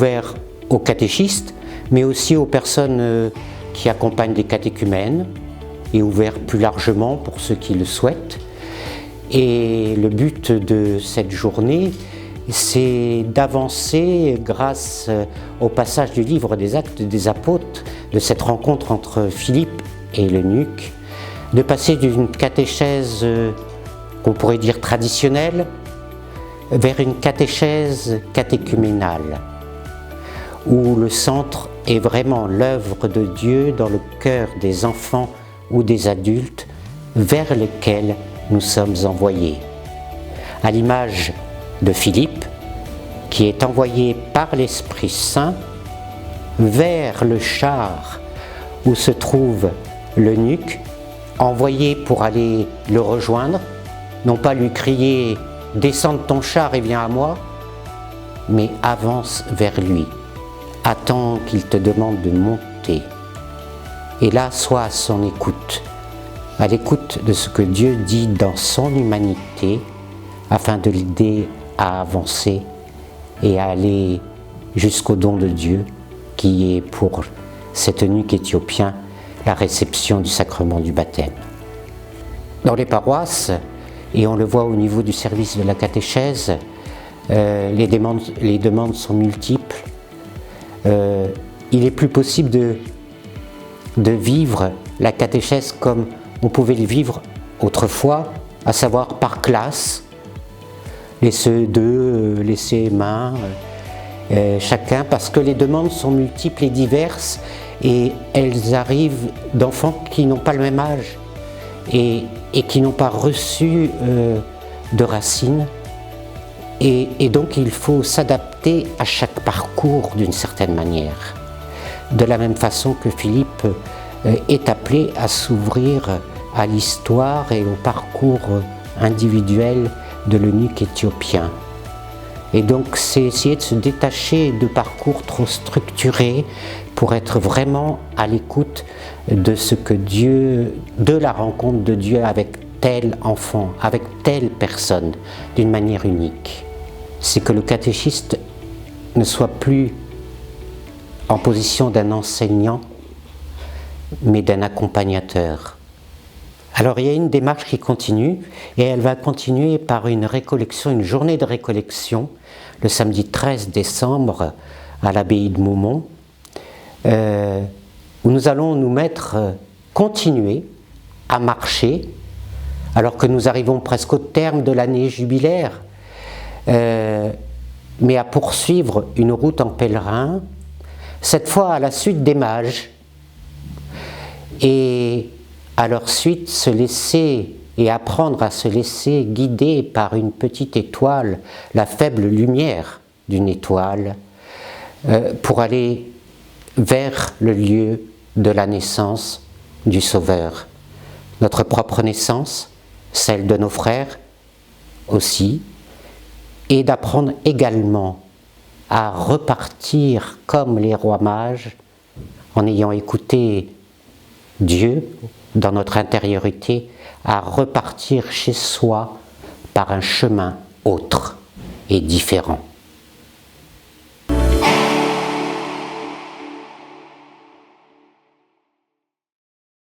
ouvert aux catéchistes, mais aussi aux personnes qui accompagnent des catéchumènes, et ouvert plus largement pour ceux qui le souhaitent. Et le but de cette journée, c'est d'avancer grâce au passage du livre des Actes des Apôtres, de cette rencontre entre Philippe et l'eunuque, de passer d'une catéchèse qu'on pourrait dire traditionnelle vers une catéchèse catéchuménale, où le centre est vraiment l'œuvre de Dieu dans le cœur des enfants ou des adultes vers lesquels nous sommes envoyés. À l'image de Philippe, qui est envoyé par l'Esprit Saint vers le char où se trouve l'eunuque, envoyé pour aller le rejoindre, non pas lui crier « Descends de ton char et viens à moi », mais avance vers lui, attends qu'il te demande de monter. Et là, sois à son écoute, à l'écoute de ce que Dieu dit dans son humanité, afin de l'aider à avancer et à aller jusqu'au don de Dieu, qui est pour cet eunuque éthiopien la réception du sacrement du baptême. Dans les paroisses, et on le voit au niveau du service de la catéchèse, les demandes sont multiples. Il est plus possible de vivre la catéchèse comme on pouvait le vivre autrefois, à savoir par classe, les CE2, les CM1, chacun, parce que les demandes sont multiples et diverses et elles arrivent d'enfants qui n'ont pas le même âge et qui n'ont pas reçu de racines. Et donc il faut s'adapter à chaque parcours d'une certaine manière. De la même façon que Philippe est appelé à s'ouvrir à l'histoire et au parcours individuel de l'eunuque éthiopien. Et donc c'est essayer de se détacher de parcours trop structurés pour être vraiment à l'écoute de ce que Dieu, de la rencontre de Dieu avec tel enfant, avec telle personne, d'une manière unique. C'est que le catéchiste ne soit plus en position d'un enseignant, mais d'un accompagnateur. Alors il y a une démarche qui continue, et elle va continuer par une récollection, une journée de récollection, le samedi 13 décembre à l'abbaye de Montmont, où nous allons continuer à marcher, alors que nous arrivons presque au terme de l'année jubilaire, mais à poursuivre une route en pèlerin, cette fois à la suite des mages, et à leur suite se laisser et apprendre à se laisser guider par une petite étoile, la faible lumière d'une étoile, pour aller vers le lieu de la naissance du Sauveur. Notre propre naissance, celle de nos frères aussi, et d'apprendre également à repartir comme les rois mages, en ayant écouté Dieu dans notre intériorité, à repartir chez soi par un chemin autre et différent.